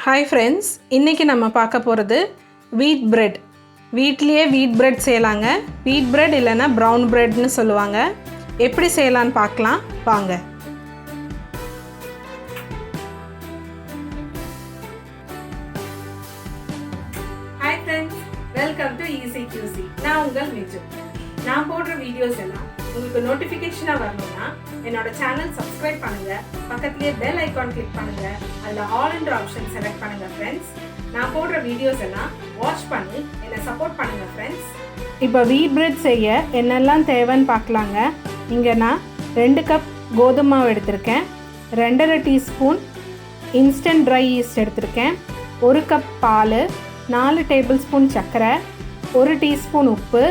Hi friends, இன்னைக்கு நம்ம பார்க்க போகிறது wheat bread. வீட்லயே wheat bread செய்யலாங்க. wheat bread இல்லைன்னா brown breadன்னு சொல்லுவாங்க. எப்படி செய்யலான்னு பார்க்கலாம் வாங்க. Hi friends, welcome to Easy QC. நான் உங்கள் மிஜு. நான் போடுற வீடியோஸ் எல்லாம் உங்களுக்கு நோட்டிஃபிகேஷனா வரணும்னா என்னோட சேனல் சப்ஸ்கிரைப் பண்ணுங்க, பக்கத்துலயே பெல் ஐகான் கிளிக் பண்ணுங்க, அதுல ஆல் என்ற ஆப்ஷன் செலக்ட் பண்ணுங்க ஃப்ரெண்ட்ஸ். நான் போடுற வீடியோஸ் எல்லாம் வாட்ச் பண்ணி என்னை சப்போர்ட் பண்ணுங்க ஃப்ரெண்ட்ஸ். இப்போ வீட் பிரெட் செய்ய என்னெல்லாம் தேவைன்னு பார்க்கலாங்க. இங்கே நான் 2 கப் கோதுமை மாவு எடுத்திருக்கேன், 2.5 டீஸ்பூன் இன்ஸ்டன்ட் ட்ரை ஈஸ்ட் எடுத்திருக்கேன், 1 கப் பால், 4 டேபிள் ஸ்பூன் சர்க்கரை, 1 டீஸ்பூன் உப்பு,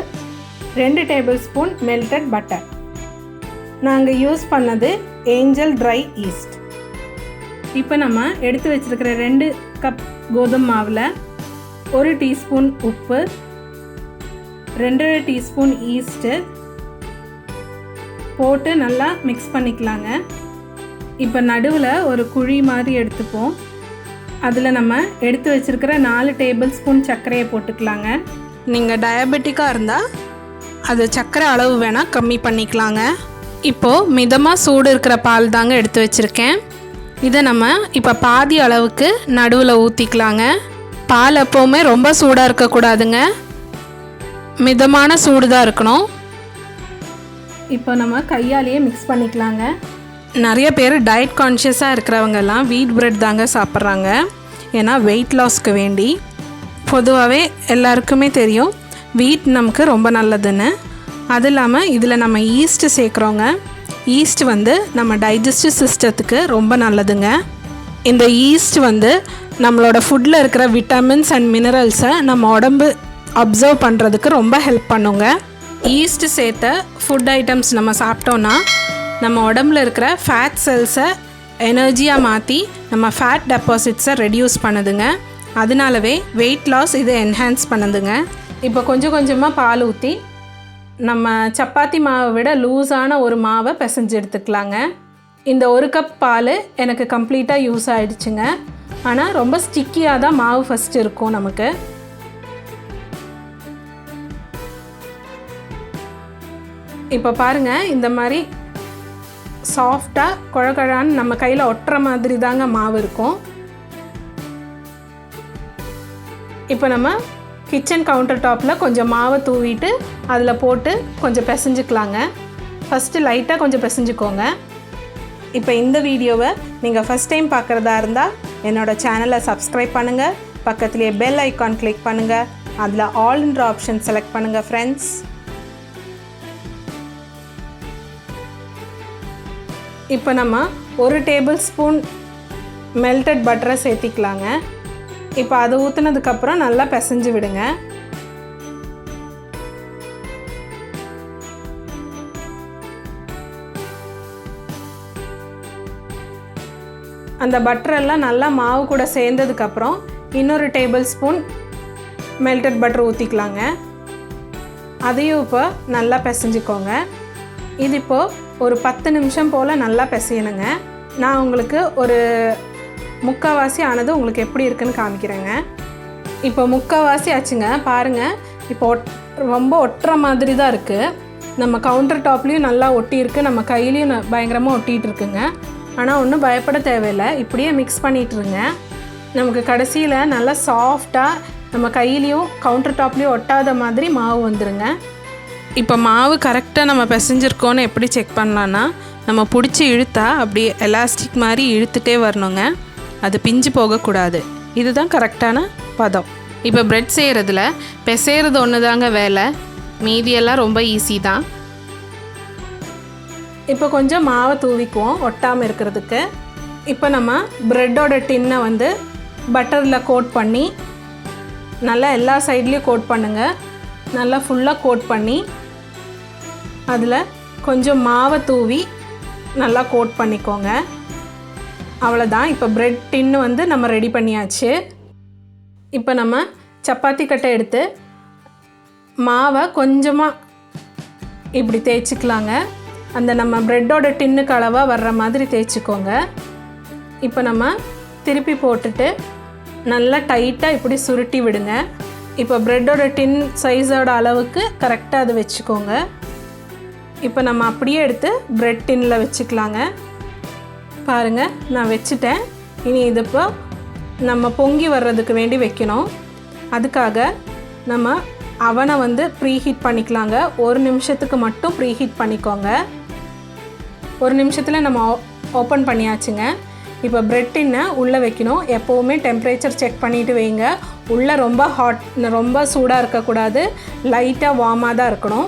2 டேபிள் ஸ்பூன் மெல்டட் பட்டர். நாங்கள் யூஸ் பண்ணது ஏஞ்சல் ட்ரை ஈஸ்ட். இப்போ நம்ம எடுத்து வச்சுருக்கிற 2 கப் கோதுமை மாவில் 1 டீஸ்பூன் உப்பு, 2.5 டீஸ்பூன் ஈஸ்ட்டு போட்டு நல்லா மிக்ஸ் பண்ணிக்கலாங்க. இப்போ நடுவில் ஒரு குழி மாதிரி எடுத்துப்போம். அதில் நம்ம எடுத்து வச்சுருக்கிற 4 டேபிள் ஸ்பூன் சர்க்கரையை போட்டுக்கலாங்க. நீங்கள் டயபெட்டிக்காக இருந்தால் அது சர்க்கரை அளவு வேணால் கம்மி பண்ணிக்கலாங்க. இப்போது மிதமாக சூடு இருக்கிற பால் தாங்க எடுத்து வச்சுருக்கேன். இதை நம்ம இப்போ பாதி அளவுக்கு நடுவில் ஊற்றிக்கலாங்க. பால் எப்போவுமே ரொம்ப சூடாக இருக்கக்கூடாதுங்க, மிதமான சூடு தான் இருக்கணும். இப்போ நம்ம கையாலேயே மிக்ஸ் பண்ணிக்கலாங்க. நிறைய பேர் டயட் கான்ஷியஸாக இருக்கிறவங்கெல்லாம் வீட் பிரெட் தாங்க சாப்பிட்றாங்க, ஏன்னா வெயிட் லாஸ்க்கு வேண்டி. பொதுவாகவே எல்லாருக்குமே தெரியும் வீட் நமக்கு ரொம்ப நல்லதுன்னு. அது இல்லாமல் இதில் நம்ம ஈஸ்ட்டு சேர்க்குறோங்க. ஈஸ்ட் வந்து நம்ம டைஜஸ்டிவ் சிஸ்டத்துக்கு ரொம்ப நல்லதுங்க. இந்த ஈஸ்ட் வந்து நம்மளோட ஃபுட்டில் இருக்கிற விட்டமின்ஸ் அண்ட் மினரல்ஸை நம்ம உடம்பு அப்சர்வ் பண்ணுறதுக்கு ரொம்ப ஹெல்ப் பண்ணுங்க. ஈஸ்ட் சேர்த்த ஃபுட் ஐட்டம்ஸ் நம்ம சாப்பிட்டோன்னா நம்ம உடம்புல இருக்கிற ஃபேட் செல்ஸை எனர்ஜியாக மாற்றி நம்ம ஃபேட் டெபாசிட்ஸை ரெடியூஸ் பண்ணுதுங்க. அதனாலவே வெயிட் லாஸ் இது என்ஹான்ஸ் பண்ணுதுங்க. இப்போ கொஞ்சம் கொஞ்சமாக பால் ஊற்றி நம்ம சப்பாத்தி மாவை விட லூஸான ஒரு மாவை பிசைஞ்சு எடுத்துக்கலாங்க. இந்த 1 கப் பால் எனக்கு கம்ப்ளீட்டாக யூஸ் ஆகிடுச்சுங்க. ஆனால் ரொம்ப ஸ்டிக்கியாக தான் மாவு ஃபஸ்ட்டு இருக்கும் நமக்கு. இப்போ பாருங்கள், இந்த மாதிரி சாஃப்டாக குழகுழான்னு நம்ம கையில் ஒட்டுற மாதிரி தாங்க மாவு இருக்கும். இப்போ நம்ம கிச்சன் கவுண்டர் டாப்பில் கொஞ்சம் மாவை தூவிட்டு அதில் போட்டு கொஞ்சம் பிசைஞ்சிக்கலாங்க. ஃபஸ்ட்டு லைட்டாக கொஞ்சம் பிசைஞ்சிக்கோங்க. இப்போ இந்த வீடியோவை நீங்கள் ஃபஸ்ட் டைம் பார்க்குறதா இருந்தால் என்னோடய சேனலை சப்ஸ்கிரைப் பண்ணுங்கள், பக்கத்துலேயே பெல் ஐக்கான் கிளிக் பண்ணுங்கள், அதில் ஆல்ன்ற ஆப்ஷன் செலக்ட் பண்ணுங்கள் ஃப்ரெண்ட்ஸ். இப்போ நம்ம 1 டேபிள் ஸ்பூன் மெல்டட் பட்டரை சேர்த்திக்கலாங்க. இப்போ அதை ஊற்றுனதுக்கப்புறம் நல்லா பிசைஞ்சு விடுங்க. அந்த பட்டரெல்லாம் நல்லா மாவு கூட சேர்ந்ததுக்கப்புறம் இன்னொரு டேபிள் ஸ்பூன் மெல்டட் பட்டர் ஊற்றிக்கலாங்க. அதையும் இப்போ நல்லா பிசைஞ்சிக்கோங்க. இது இப்போது ஒரு 10 நிமிஷம் போல் நல்லா பிசையணுங்க. நான் உங்களுக்கு ஒரு முக்கால்வாசி ஆனது உங்களுக்கு எப்படி இருக்குன்னு காமிக்கிறேங்க. இப்போ முக்கால்வாசி ஆச்சுங்க. பாருங்கள், இப்போ ரொம்ப ஒட்டுற மாதிரி தான் இருக்குது. நம்ம கவுண்டர் டாப்லேயும் நல்லா ஒட்டியிருக்கு, நம்ம கையிலையும் பயங்கரமாக ஒட்டிகிட்டு இருக்குங்க. ஆனால் ஒன்றும் பயப்பட தேவையில்லை, இப்படியே மிக்ஸ் பண்ணிகிட்ருங்க. நமக்கு கடைசியில் நல்லா சாஃப்டாக நம்ம கையிலையும் கவுண்டர் டாப்லேயும் ஒட்டாத மாதிரி மாவு வந்துடுங்க. இப்போ மாவு கரெக்டாக நம்ம பிசைஞ்சிருக்கோன்னு எப்படி செக் பண்ணலான்னா, நம்ம பிடிச்சி இழுத்தா அப்படி எலாஸ்டிக் மாதிரி இழுத்துட்டே வரணுங்க, அது பிஞ்சு போகக்கூடாது. இதுதான் கரெக்டான பதம். இப்போ பிரெட் செய்கிறதுல பிசைகிறது ஒன்று தாங்க வேலை, மீதியெல்லாம் ரொம்ப ஈஸி தான். இப்போ கொஞ்சம் மாவை தூவிக்குவோம் ஒட்டாமல் இருக்கிறதுக்கு. இப்போ நம்ம ப்ரெட்டோட டின்னை வந்து பட்டரில் கோட் பண்ணி நல்லா எல்லா சைட்லேயும் கோட் பண்ணுங்கள். நல்லா ஃபுல்லாக கோட் பண்ணி அதில் கொஞ்சம் மாவை தூவி நல்லா கோட் பண்ணிக்கோங்க. அவ்வளோதான். இப்போ ப்ரெட் டின்னு வந்து நம்ம ரெடி பண்ணியாச்சு. இப்போ நம்ம சப்பாத்தி கட்டை எடுத்து மாவை கொஞ்சமாக இப்படி தேய்ச்சிக்கலாங்க. அந்த நம்ம ப்ரெட்டோட டின்னுக்கு அளவாக வர்ற மாதிரி தேய்ச்சிக்கோங்க. இப்போ நம்ம திருப்பி போட்டுட்டு நல்லா டைட்டாக இப்படி சுருட்டி விடுங்க. இப்போ ப்ரெட்டோட டின் சைஸோட அளவுக்கு கரெக்டாக அது வச்சுக்கோங்க. இப்போ நம்ம அப்படியே எடுத்து ப்ரெட் டின்னில் வச்சுக்கலாங்க. பாருங்கள், நான் வச்சுட்டேன். இனி இது இப்போ நம்ம பொங்கி வர்றதுக்கு வேண்டி வைக்கணும். அதுக்காக நம்ம அவனை வந்து ப்ரீஹீட் பண்ணிக்கலாங்க. 1 நிமிஷத்துக்கு மட்டும் ப்ரீஹீட் பண்ணிக்கோங்க. 1 நிமிஷத்தில் நம்ம ஓப்பன் பண்ணியாச்சுங்க. இப்போ ப்ரெட் டின்னை உள்ளே வைக்கணும். எப்போவுமே டெம்பரேச்சர் செக் பண்ணிவிட்டு வைங்க. உள்ளே ரொம்ப சூடாக இருக்கக்கூடாது, லைட்டாக வார்மாக தான் இருக்கணும்.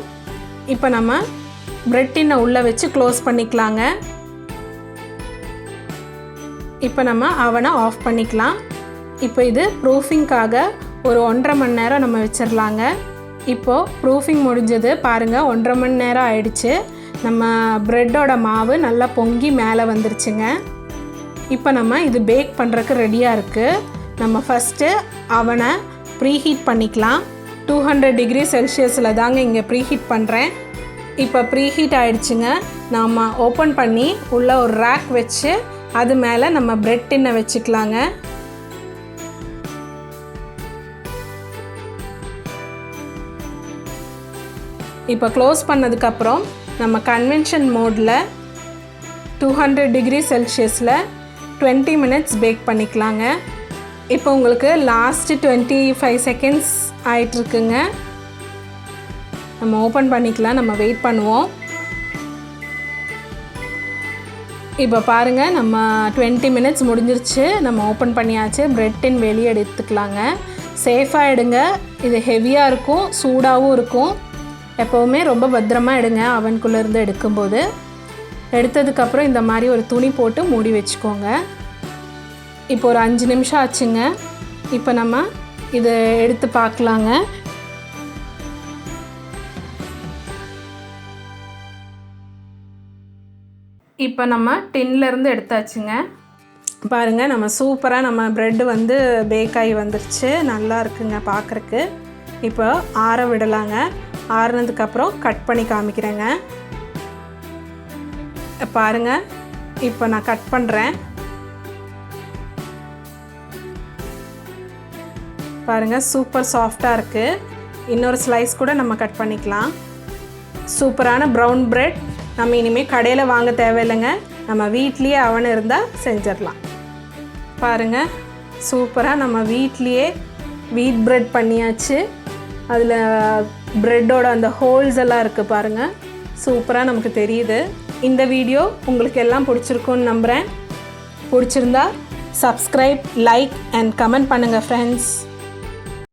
இப்போ நம்ம ப்ரெட் டின்னை உள்ளே வச்சு க்ளோஸ் பண்ணிக்கலாங்க. இப்போ நம்ம அவனை ஆஃப் பண்ணிக்கலாம். இப்போ இது ப்ரூஃபிங்காக ஒரு 1.5 மணி நேரம் நம்ம வச்சிடலாங்க. இப்போது ப்ரூஃபிங் முடிஞ்சது பாருங்கள். 1.5 மணி நேரம் ஆயிடுச்சு. நம்ம ப்ரெட்டோட மாவு நல்லா பொங்கி மேலே வந்துருச்சுங்க. இப்போ நம்ம இது பேக் பண்ணுறதுக்கு ரெடியாக இருக்குது. நம்ம ஃபஸ்ட்டு அவனை ப்ரீஹீட் பண்ணிக்கலாம். 200 டிகிரி செல்சியஸில் தாங்க இங்கே ப்ரீஹீட் பண்ணுறேன். இப்போ ப்ரீஹீட் ஆகிடுச்சுங்க. நம்ம ஓப்பன் பண்ணி உள்ளே ஒரு ரேக் வச்சு அது மேலே நம்ம ப்ரெட் டின்னை வச்சுக்கலாங்க. இப்போ க்ளோஸ் பண்ணதுக்கப்புறம் நம்ம கன்வென்ஷன் மோடில் 200 டிகிரி செல்சியஸில் 20 மினிட்ஸ் பேக் பண்ணிக்கலாங்க. இப்போ உங்களுக்கு லாஸ்ட்டு 25 செகண்ட்ஸ் ஆயிட்டுருக்குங்க. நம்ம ஓப்பன் பண்ணிக்கலாம். நம்ம வெயிட் பண்ணுவோம். இப்போ பாருங்கள், நம்ம 20 மினிட்ஸ் முடிஞ்சிருச்சு. நம்ம ஓப்பன் பண்ணியாச்சு. ப்ரெட் டின் வெளியே எடுத்துக்கலாங்க. சேஃபாக எடுங்க. இது ஹெவியாக இருக்கும், சூடாகவும் இருக்கும். எப்போவுமே ரொம்ப பத்திரமா எடுங்க. அவனுக்குள்ளேருந்து எடுக்கும்போது எடுத்ததுக்கப்புறம் இந்த மாதிரி ஒரு துணி போட்டு மூடி வச்சுக்கோங்க. இப்போ ஒரு 5 நிமிஷம் ஆச்சுங்க. இப்போ நம்ம இதை எடுத்து பார்க்கலாங்க. இப்போ நம்ம டின்லேருந்து எடுத்தாச்சுங்க. பாருங்கள், நம்ம சூப்பராக நம்ம ப்ரெட்டு வந்து பேக் ஆகி வந்துருச்சு. நல்லா இருக்குங்க பார்க்குறக்கு. இப்போ ஆற விடலாங்க. ஆறுனதுக்கப்புறம் கட் பண்ணி காமிக்கிறேங்க. பாருங்கள், இப்போ நான் கட் பண்ணுறேன். பாருங்கள், சூப்பர் சாஃப்டாக இருக்குது. இன்னொரு ஸ்லைஸ் கூட நம்ம கட் பண்ணிக்கலாம். சூப்பரான ப்ரௌன் ப்ரெட் நம்ம இனிமேல் கடையில் வாங்க தேவையில்லைங்க. நம்ம வீட்லேயே அவன் இருந்தால் செஞ்சிடலாம். பாருங்கள், சூப்பராக நம்ம வீட்லேயே வீட் ப்ரெட் பண்ணியாச்சு. அதில் ப்ரெட்டோட அந்த ஹோல்ஸ் எல்லாம் இருக்குது பாருங்கள். சூப்பராக நமக்கு தெரியுது. இந்த வீடியோ உங்களுக்கு எல்லாம் பிடிச்சிருக்குன்னு நம்புகிறேன். பிடிச்சிருந்தா சப்ஸ்கிரைப், லைக் அண்ட் கமெண்ட் பண்ணுங்கள் ஃப்ரெண்ட்ஸ்.